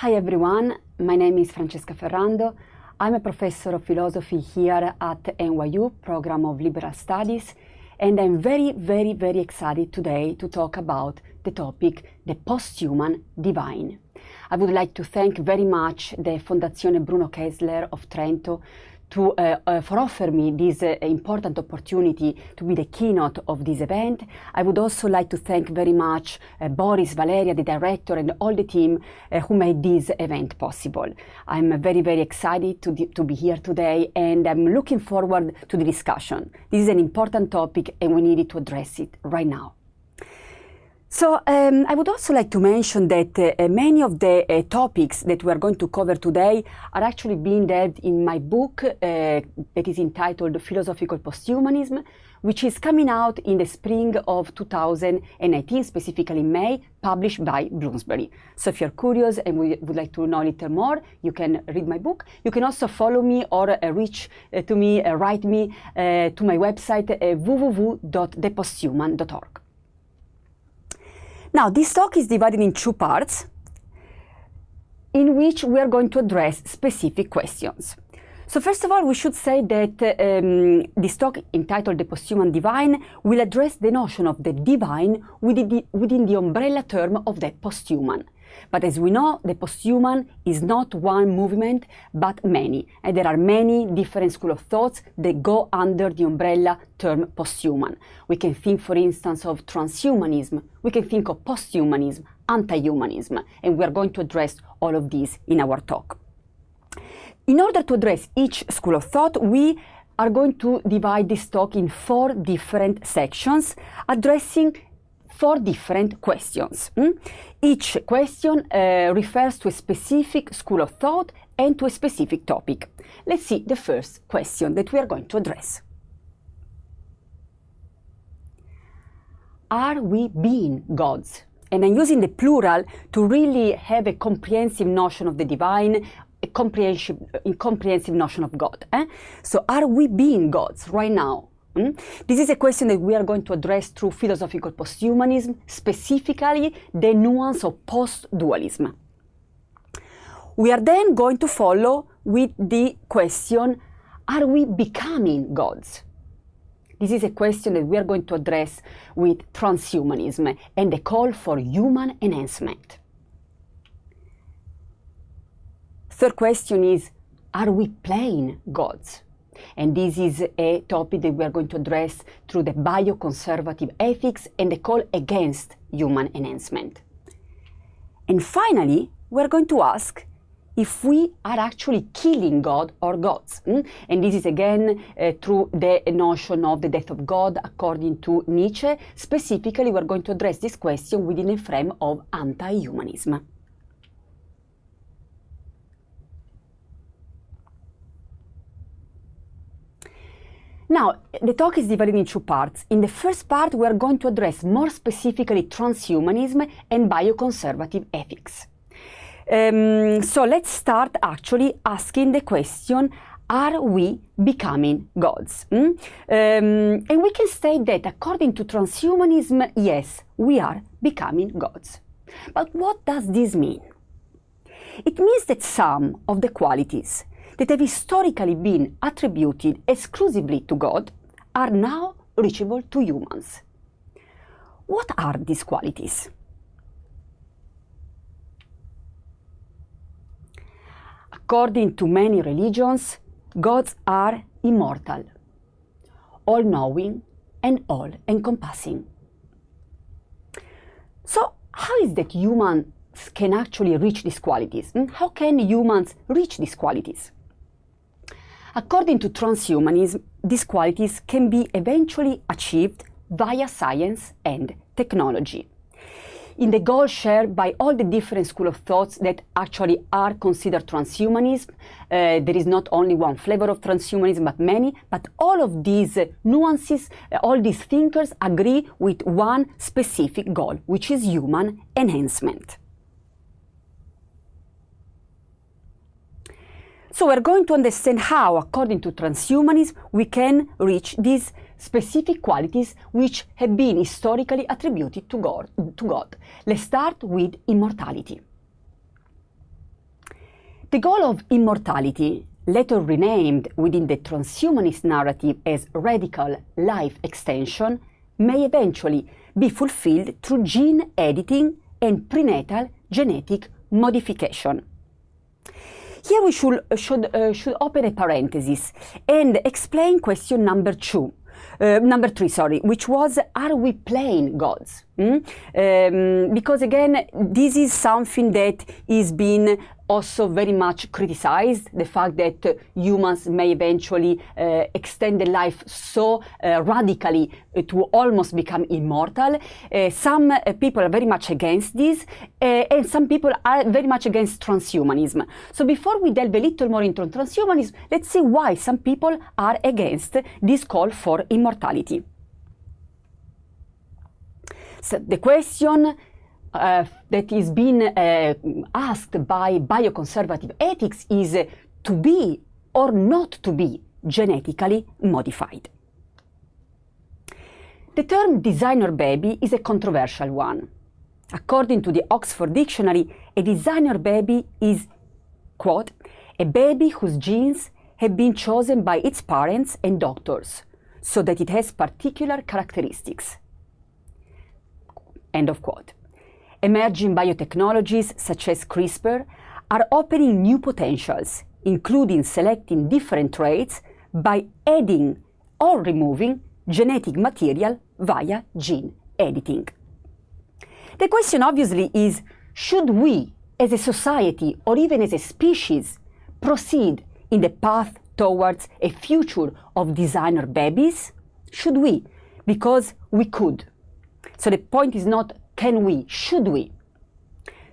Hi everyone, my name is Francesca Ferrando. I'm a professor of philosophy here at NYU Program of Liberal Studies, and I'm very excited today to talk about the topic, the Posthuman Divine. I would like to thank very much the Fondazione Bruno Kessler of Trento for offering me this important opportunity to be the keynote of this event. I would also like to thank very much Boris, Valeria, the director, and all the team who made this event possible. I'm very excited to be here today, and I'm looking forward to the discussion. This is an important topic and we needed to address it right now. So I would also like to mention that many of the topics that we are going to cover today are actually being dealt in my book that is entitled Philosophical Posthumanism, which is coming out in the spring of 2019, specifically in May, published by Bloomsbury. So if you're curious and would like to know a little more, you can read my book. You can also follow me or write me to my website www.theposthuman.org. Now, this talk is divided in two parts in which we are going to address specific questions. So first of all, we should say that this talk entitled The Posthuman Divine will address the notion of the divine within the umbrella term of the posthuman. But as we know, the posthuman is not one movement, but many. And there are many different schools of thoughts that go under the umbrella term posthuman. We can think, for instance, of transhumanism. We can think of posthumanism, anti-humanism. And we are going to address all of these in our talk. In order to address each school of thought, we are going to divide this talk in 4 different sections, addressing 4 different questions. Each question refers to a specific school of thought and to a specific topic. Let's see the first question that we are going to address. Are we being gods? And I'm using the plural to really have a comprehensive notion of the divine, a comprehensive notion of God. So are we being gods right now? This is a question that we are going to address through philosophical posthumanism, specifically the nuance of post-dualism. We are then going to follow with the question, are we becoming gods? This is a question that we are going to address with transhumanism and the call for human enhancement. Third question is, are we playing gods? And this is a topic that we are going to address through the bioconservative ethics and the call against human enhancement. And finally, we are going to ask if we are actually killing God or gods. And this is again through the notion of the death of God according to Nietzsche. Specifically, we are going to address this question within a frame of anti-humanism. Now, the talk is divided in 2 parts. In the first part, we are going to address more specifically transhumanism and bioconservative ethics. So let's start actually asking the question, are we becoming gods? And we can state that according to transhumanism, yes, we are becoming gods. But what does this mean? It means that some of the qualities that have historically been attributed exclusively to God are now reachable to humans. What are these qualities? According to many religions, gods are immortal, all-knowing, and all-encompassing. So, how is that humans can actually reach these qualities? How can humans reach these qualities? According to transhumanism, these qualities can be eventually achieved via science and technology. In the goal shared by all the different schools of thoughts that actually are considered transhumanism, there is not only one flavor of transhumanism, but many, but all of these nuances, all these thinkers agree with one specific goal, which is human enhancement. So we're going to understand how, according to transhumanism, we can reach these specific qualities which have been historically attributed to God. Let's start with immortality. The goal of immortality, later renamed within the transhumanist narrative as radical life extension, may eventually be fulfilled through gene editing and prenatal genetic modification. Here we should open a parenthesis and explain question number three, which was, are we playing gods? Because again, this is something that is being also very much criticized, the fact that humans may eventually extend their life so radically to almost become immortal. Some people are very much against this, and some people are very much against transhumanism. So before we delve a little more into transhumanism, let's see why some people are against this call for immortality. So the question that is being asked by bioconservative ethics is to be or not to be genetically modified. The term designer baby is a controversial one. According to the Oxford Dictionary, a designer baby is, quote, a baby whose genes have been chosen by its parents and doctors so that it has particular characteristics, end of quote. Emerging biotechnologies such as CRISPR are opening new potentials, including selecting different traits by adding or removing genetic material via gene editing. The question obviously is, should we as a society or even as a species proceed in the path towards a future of designer babies? Should we? Because we could. So the point is not can we, should we?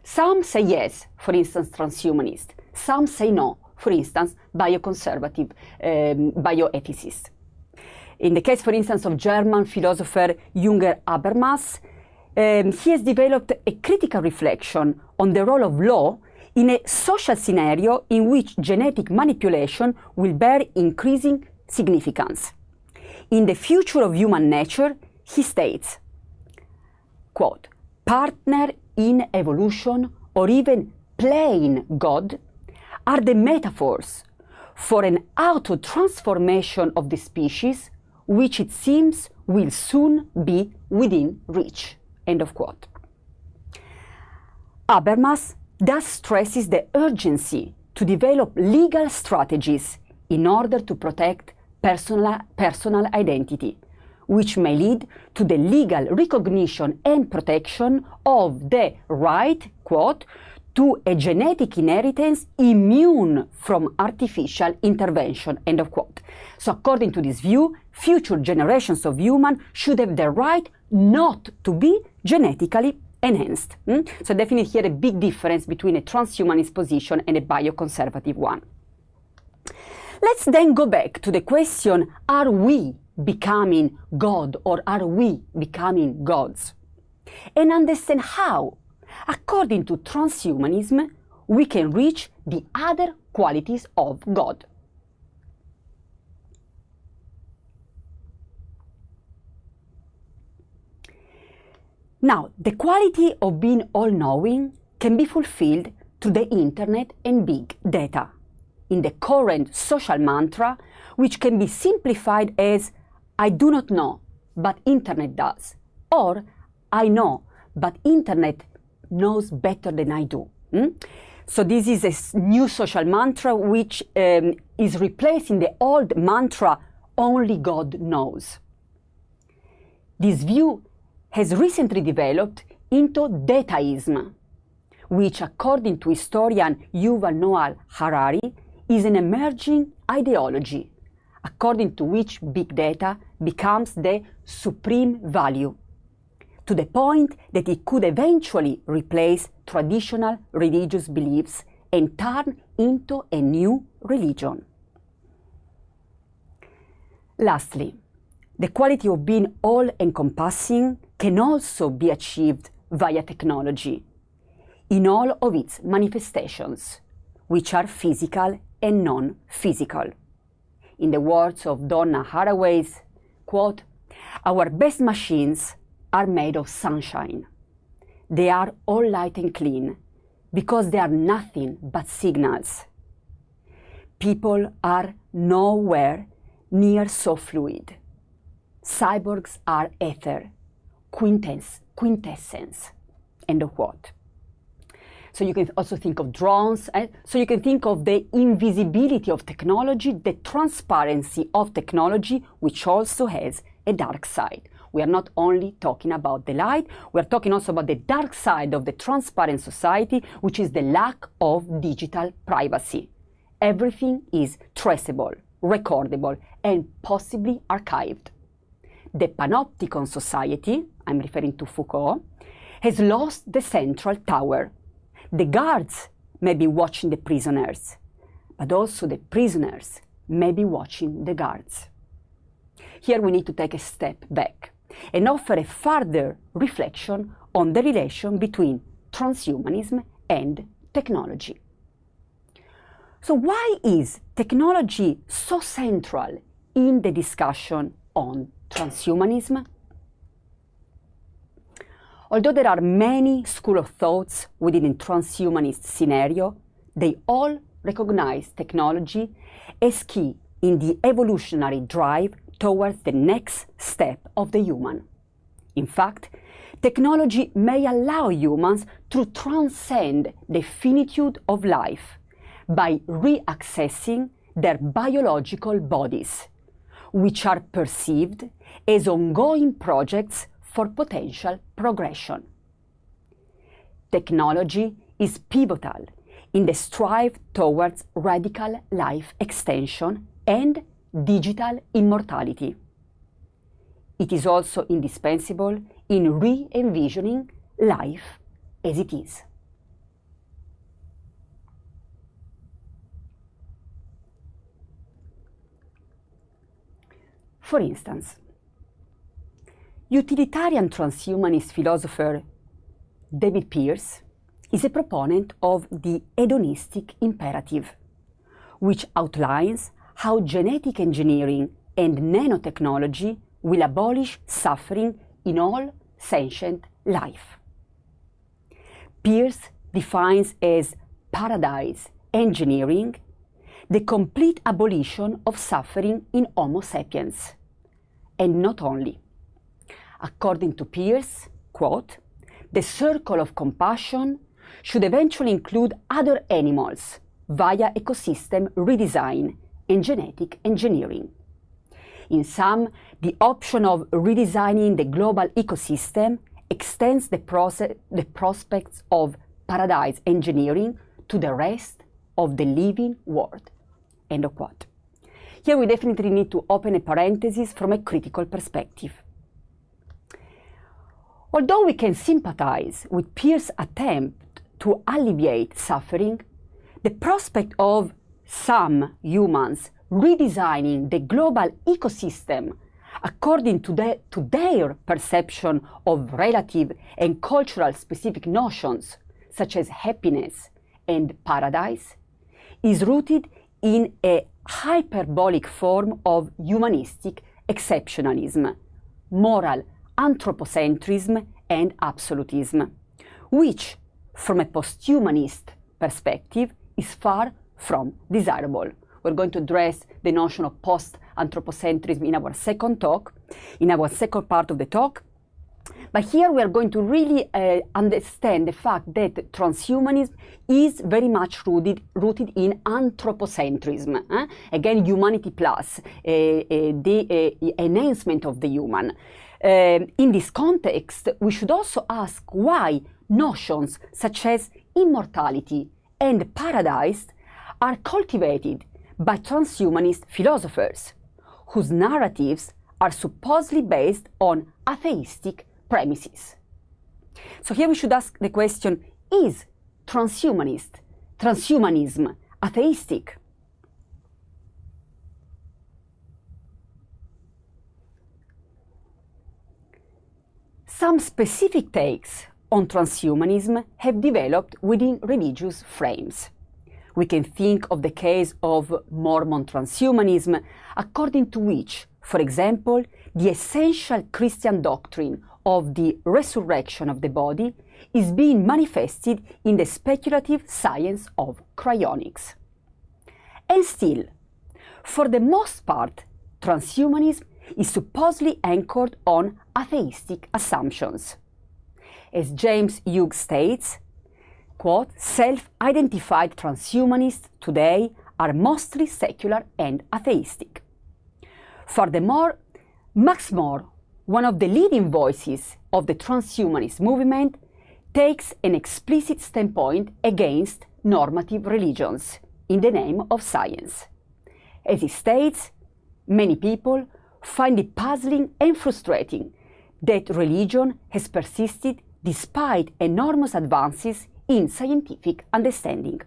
Some say yes, for instance, transhumanists. Some say no, for instance, bioconservative bioethicists. In the case, for instance, of German philosopher Jürgen Habermas, he has developed a critical reflection on the role of law in a social scenario in which genetic manipulation will bear increasing significance. In The Future of Human Nature, he states, quote, partner in evolution or even playing God are the metaphors for an auto-transformation of the species which it seems will soon be within reach, end of quote. Habermas thus stresses the urgency to develop legal strategies in order to protect personal identity, which may lead to the legal recognition and protection of the right, quote, to a genetic inheritance immune from artificial intervention, end of quote. So according to this view, future generations of humans should have the right not to be genetically enhanced. So definitely here a big difference between a transhumanist position and a bioconservative one. Let's then go back to the question, are we becoming God or are we becoming gods? And understand how, according to transhumanism, we can reach the other qualities of God. Now, the quality of being all-knowing can be fulfilled through the internet and big data, in the current social mantra, which can be simplified as I do not know, but internet does, or I know, but internet knows better than I do. So this is a new social mantra which is replacing the old mantra, only God knows. This view has recently developed into Dataism, which, according to historian Yuval Noah Harari, is an emerging ideology, according to which big data becomes the supreme value, to the point that it could eventually replace traditional religious beliefs and turn into a new religion. Lastly, the quality of being all-encompassing can also be achieved via technology, in all of its manifestations, which are physical and non-physical. In the words of Donna Haraway's, quote, our best machines are made of sunshine. They are all light and clean because they are nothing but signals. People are nowhere near so fluid. Cyborgs are ether, quintessence. End of quote. So you can also think of drones. So you can think of the invisibility of technology, the transparency of technology, which also has a dark side. We are not only talking about the light, we are talking also about the dark side of the transparent society, which is the lack of digital privacy. Everything is traceable, recordable, and possibly archived. The panopticon society, I'm referring to Foucault, has lost the central tower. The guards may be watching the prisoners, but also the prisoners may be watching the guards. Here we need to take a step back and offer a further reflection on the relation between transhumanism and technology. So why is technology so central in the discussion on transhumanism? Although there are many schools of thoughts within the transhumanist scenario, they all recognize technology as key in the evolutionary drive towards the next step of the human. In fact, technology may allow humans to transcend the finitude of life by reaccessing their biological bodies, which are perceived as ongoing projects for potential progression. Technology is pivotal in the strive towards radical life extension and digital immortality. It is also indispensable in re-envisioning life as it is. For instance, utilitarian transhumanist philosopher David Pearce is a proponent of the hedonistic imperative, which outlines how genetic engineering and nanotechnology will abolish suffering in all sentient life. Pearce defines as paradise engineering the complete abolition of suffering in Homo sapiens. And not only. According to Pearce, quote, the circle of compassion should eventually include other animals via ecosystem redesign and genetic engineering. In sum, the option of redesigning the global ecosystem extends the prospects of paradise engineering to the rest of the living world. End of quote. Here we definitely need to open a parenthesis from a critical perspective. Although we can sympathize with Pearce's attempt to alleviate suffering, the prospect of some humans redesigning the global ecosystem according to their perception of relative and cultural specific notions, such as happiness and paradise, is rooted in a hyperbolic form of humanistic exceptionalism, moral anthropocentrism and absolutism, which, from a posthumanist perspective, is far from desirable. We're going to address the notion of post-anthropocentrism in our second talk, in our second part of the talk. But here we are going to really understand the fact that transhumanism is very much rooted in anthropocentrism. Again, humanity plus, the enhancement of the human. In this context, we should also ask why notions such as immortality and paradise are cultivated by transhumanist philosophers, whose narratives are supposedly based on atheistic premises. So here we should ask the question, is transhumanism atheistic? Some specific takes on transhumanism have developed within religious frames. We can think of the case of Mormon transhumanism, according to which, for example, the essential Christian doctrine of the resurrection of the body is being manifested in the speculative science of cryonics. And still, for the most part, transhumanism is supposedly anchored on atheistic assumptions. As James Hughes states, quote, self-identified transhumanists today are mostly secular and atheistic. Furthermore, Max More, one of the leading voices of the transhumanist movement, takes an explicit standpoint against normative religions in the name of science. As he states, many people find it puzzling and frustrating that religion has persisted despite enormous advances in scientific understanding.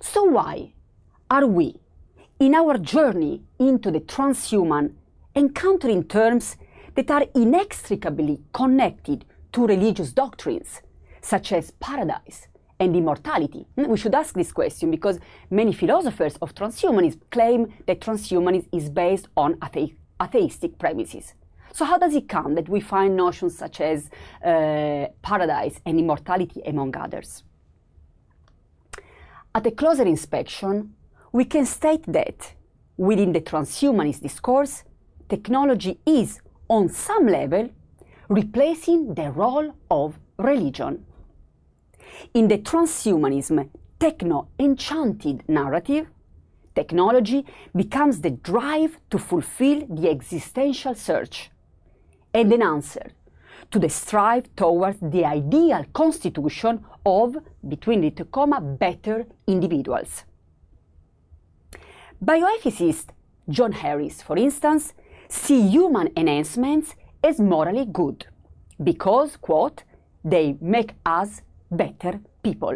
So why are we, in our journey into the transhuman, encountering terms that are inextricably connected to religious doctrines, such as paradise and immortality? We should ask this question because many philosophers of transhumanism claim that transhumanism is based on atheistic premises. So how does it come that we find notions such as paradise and immortality among others? At a closer inspection, we can state that within the transhumanist discourse, technology is, on some level, replacing the role of religion. In the transhumanism techno-enchanted narrative, technology becomes the drive to fulfill the existential search and an answer to the strive towards the ideal constitution of, between the comma, better individuals. Bioethicist John Harris, for instance, see human enhancements as morally good because, quote, they make us better people,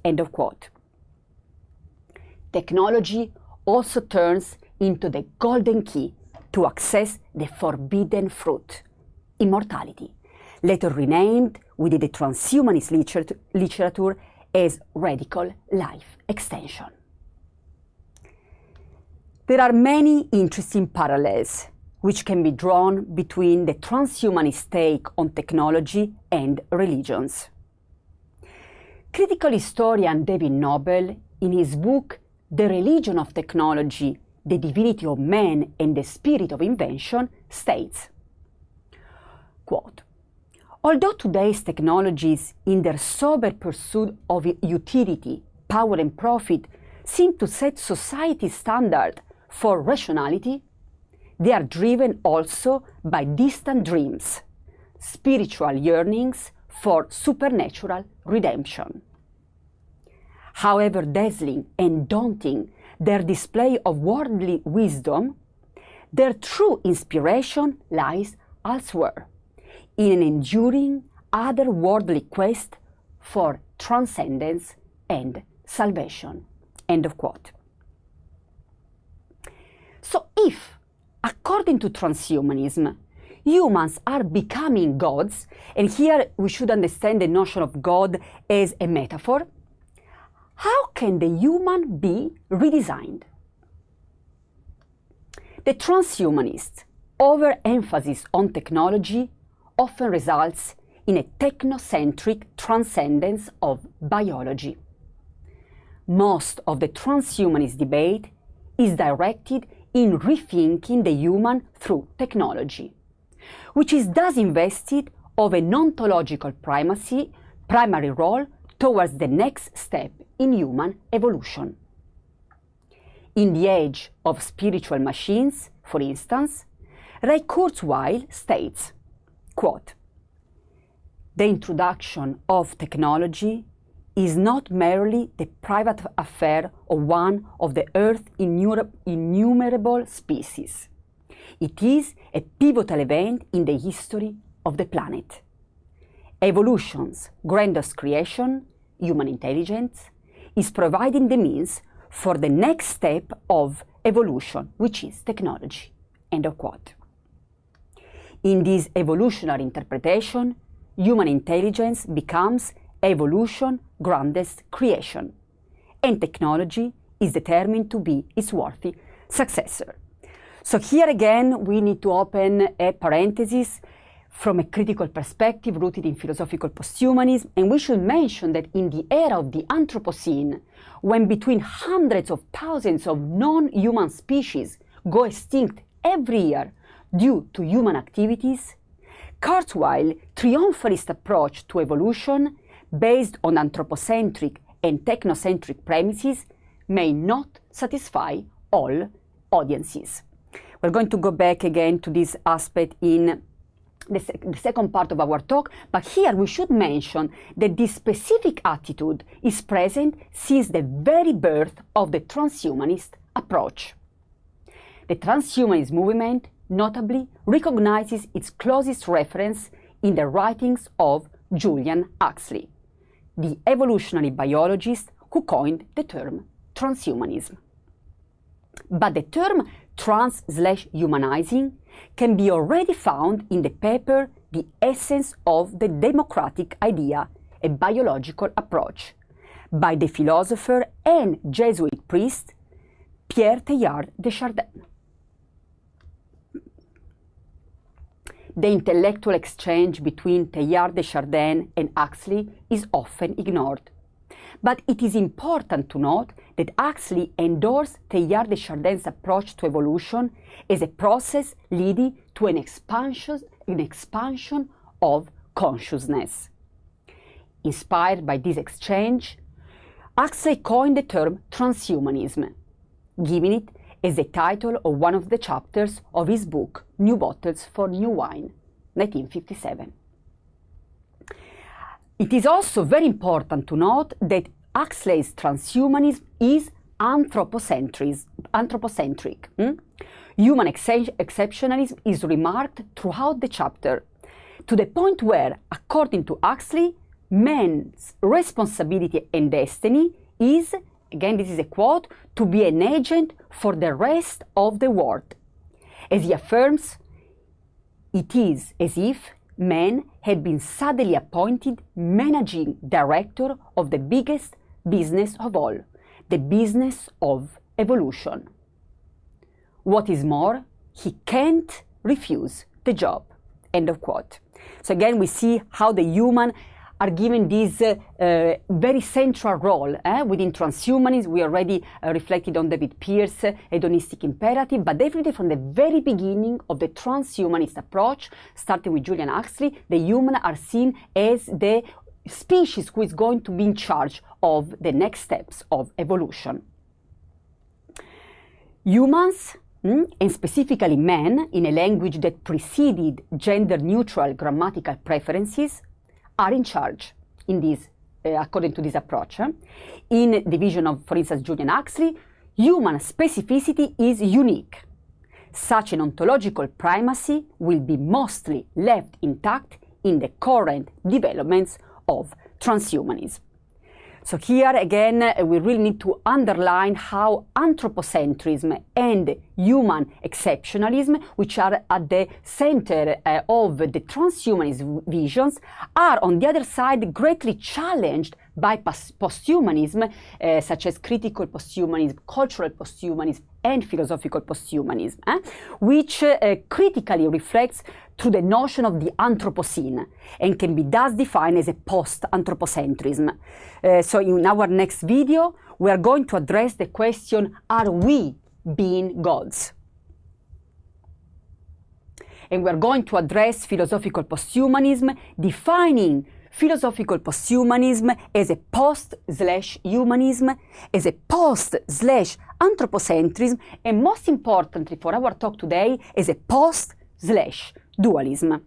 end of quote. Technology also turns into the golden key to access the forbidden fruit, immortality, later renamed within the transhumanist literature as radical life extension. There are many interesting parallels which can be drawn between the transhumanist take on technology and religions. Critical historian David Noble, in his book The Religion of Technology, The Divinity of Man and the Spirit of Invention, states, quote, although today's technologies, in their sober pursuit of utility, power and profit, seem to set society's standard for rationality, they are driven also by distant dreams, spiritual yearnings for supernatural redemption. However dazzling and daunting their display of worldly wisdom, their true inspiration lies elsewhere, in an enduring otherworldly quest for transcendence and salvation. End of quote. So if, according to transhumanism, humans are becoming gods, and here we should understand the notion of God as a metaphor, how can the human be redesigned? The transhumanist overemphasis on technology often results in a technocentric transcendence of biology. Most of the transhumanist debate is directed in rethinking the human through technology, which is thus invested of an ontological primary role towards the next step in human evolution. In The Age of Spiritual Machines, for instance, Ray Kurzweil states, quote, the introduction of technology is not merely the private affair of one of the Earth's innumerable species. It is a pivotal event in the history of the planet. Evolution's grandest creation, human intelligence, is providing the means for the next step of evolution, which is technology. End of quote. In this evolutionary interpretation, human intelligence becomes evolution's grandest creation, and technology is determined to be its worthy successor. So here again, we need to open a parenthesis. from a critical perspective rooted in philosophical posthumanism, and we should mention that in the era of the Anthropocene, when between hundreds of thousands of non-human species go extinct every year due to human activities, Kurzweil's triumphalist approach to evolution, based on anthropocentric and technocentric premises, may not satisfy all audiences. We're going to go back again to this aspect in the second part of our talk, but here we should mention that this specific attitude is present since the very birth of the transhumanist approach. The transhumanist movement notably recognizes its closest reference in the writings of Julian Huxley, the evolutionary biologist who coined the term transhumanism. But the term trans/humanizing can be already found in the paper The Essence of the Democratic Idea, a Biological Approach, by the philosopher and Jesuit priest Pierre Teilhard de Chardin. The intellectual exchange between Teilhard de Chardin and Huxley is often ignored. But it is important to note that Huxley endorsed Teilhard de Chardin's approach to evolution as a process leading to an expansion of consciousness. Inspired by this exchange, Huxley coined the term transhumanism, giving it as the title of one of the chapters of his book New Bottles for New Wine, 1957. It is also very important to note that Huxley's transhumanism is anthropocentric. Human exceptionalism is remarked throughout the chapter, to the point where, according to Huxley, man's responsibility and destiny is, again this is a quote, to be an agent for the rest of the world. As he affirms, it is as if man had been suddenly appointed managing director of the biggest business of all, the business of evolution. What is more, he can't refuse the job. End of quote. So again, we see how the human are given this very central role within transhumanism. We already reflected on David Pearce's hedonistic imperative, but definitely from the very beginning of the transhumanist approach, starting with Julian Huxley, the human are seen as the species who is going to be in charge of the next steps of evolution. Humans, and specifically men, in a language that preceded gender-neutral grammatical preferences, are in charge in this, according to this approach. In the vision of, for instance, Julian Huxley, human specificity is unique. Such an ontological primacy will be mostly left intact in the current developments of transhumanism. So here again, we really need to underline how anthropocentrism and human exceptionalism, which are at the center of the transhumanist visions, are on the other side greatly challenged by posthumanism, such as critical posthumanism, cultural posthumanism, and philosophical posthumanism, which critically reflects through the notion of the Anthropocene and can be thus defined as a post-anthropocentrism. So in our next video, we are going to address the question, are we being gods? And we are going to address philosophical posthumanism, defining philosophical posthumanism as a post/humanism, as a post/anthropocentrism, and most importantly for our talk today, as a post/dualism.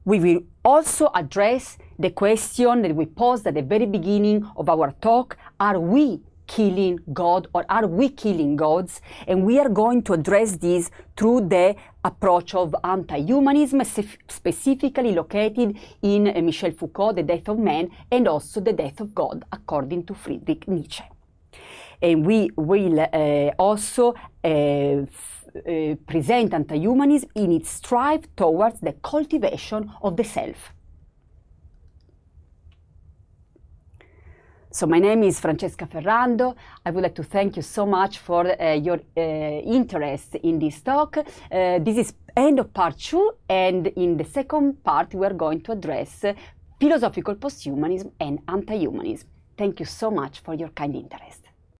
We will also address the question that we posed at the very beginning of our talk, are we killing God or are we killing gods? And we are going to address this through the approach of anti-humanism, specifically located in Michel Foucault, The Death of Man, and also The Death of God, according to Friedrich Nietzsche. And we will also present anti-humanism in its strive towards the cultivation of the self. So my name is Francesca Ferrando. I would like to thank you so much for your interest in this talk. This is end of part 2, and in the second part we are going to address philosophical posthumanism and anti-humanism. Thank you so much for your kind interest.